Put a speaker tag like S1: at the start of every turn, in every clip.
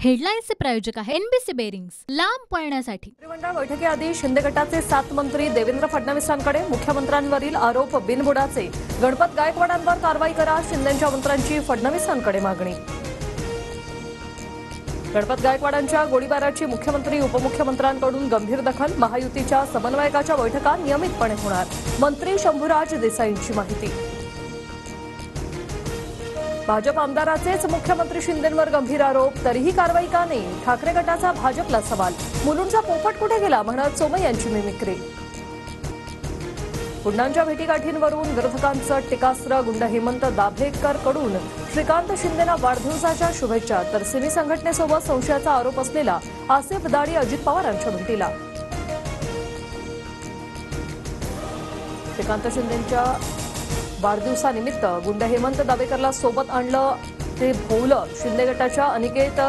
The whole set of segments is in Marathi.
S1: हेडलाईन्सचे प्रायोजक आहे एनबीसी बेरिंग्स, लांब पळण्यासाठी।
S2: मंत्रिमंडळ बैठकीआधी शिंदे गटाचे 7 मंत्री देवेंद्र फडणवीसांकडे मुख्यमंत्र्यांवरील आरोप बिनबुडाचे, गणपत गायकवाडांवर कारवाई करा, शिंदेंच्या मंत्र्यांची फडणवीसांकडे मागणी। गणपत गायकवाडांच्या गोळीबाराची मुख्यमंत्री उपमुख्यमंत्र्यांकडून गंभीर दखल, महायुतीच्या समन्वयकाच्या बैठका नियमितपणे होणार, मंत्री शंभूराज देसाईंची माहिती। भाजप आमदाराचेच मुख्यमंत्री शिंदेंवर गंभीर आरोप, तरीही कारवाई का नाही, ठाकरे गटाचा भाजपला सवाल, मुलुंडचा पोपट कुठे गेला म्हणत सोमय्या यांची मिमिक्री। गुंडांच्या भेटीगाठींवरून विरोधकांचं टीकास्त्र, गुंड हेमंत दाभेकर कडून श्रीकांत शिंदेंना वाढदिवसाच्या शुभेच्छा, तर सिमी संघटनेसोबत संशयाचा आरोप असलेला आसिफ दाडी अजित पवारांच्या भेटीला। श्रीकांत शिंदेंच्या वाढदिवसानिमित्त गुंड हेमंत दाभेकरला सोबत आणलं ते भोवलं, शिंदे गटाच्या अनिकेत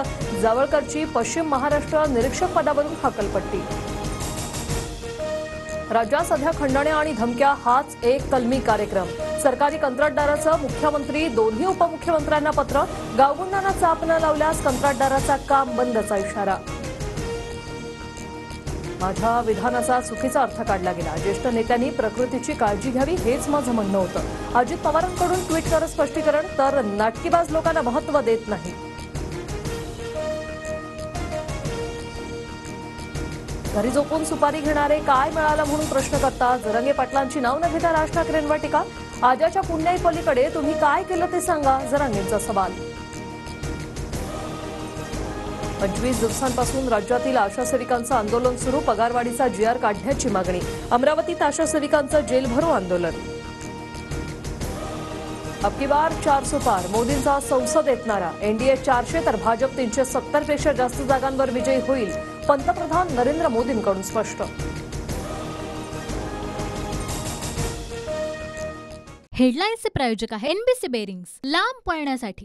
S2: जावळकरची पश्चिम महाराष्ट्र निरीक्षक पदावरून हकलपट्टी। राज्यात सध्या खंडण्या आणि धमक्या हाच एक कलमी कार्यक्रम, सरकारी कंत्राटदाराचं मुख्यमंत्री दोन्ही उपमुख्यमंत्र्यांना पत्र, गावगुंडांना चाप न लावल्यास कंत्राटदाराचा काम बंदचा इशारा। माझ्या विधानाचा चुकीचा अर्थ काढला गेला, ज्येष्ठ नेत्यांनी प्रकृतीची काळजी घ्यावी हेच माझं म्हणणं होतं, अजित पवारांकडून ट्विट करत स्पष्टीकरण, तर नाटकीबाज लोकांना महत्त्व देत नाही। घरी झोपून सुपारी घेणारे काय मिळालं म्हणून प्रश्न करतात, जरांगे पाटलांची नाव न घेता राज ठाकरेंवर टीका, आजाच्या पुण्याई पलीकडे तुम्ही काय केलं ते सांगा, जरांगेंचा सवाल। 25 दिवसांपासून राज्यातील आशा सेविकांचं आंदोलन सुरू, पगारवाढीचा जीआर काढण्याची मागणी, अमरावतीत आशा सेविकांचं जेल भरो आंदोलन। अब की बार 400 पार, मोदींचा संसदेत नारा, एनडीए 400 तर भाजप 370 पेक्षा जास्त जागांवर विजयी होईल, पंतप्रधान नरेंद्र मोदींकडून स्पष्ट।
S1: हेडलाईन्सचे प्रायोजक आहे एनबीसी बेरिंग्स, लांब पळण्यासाठी।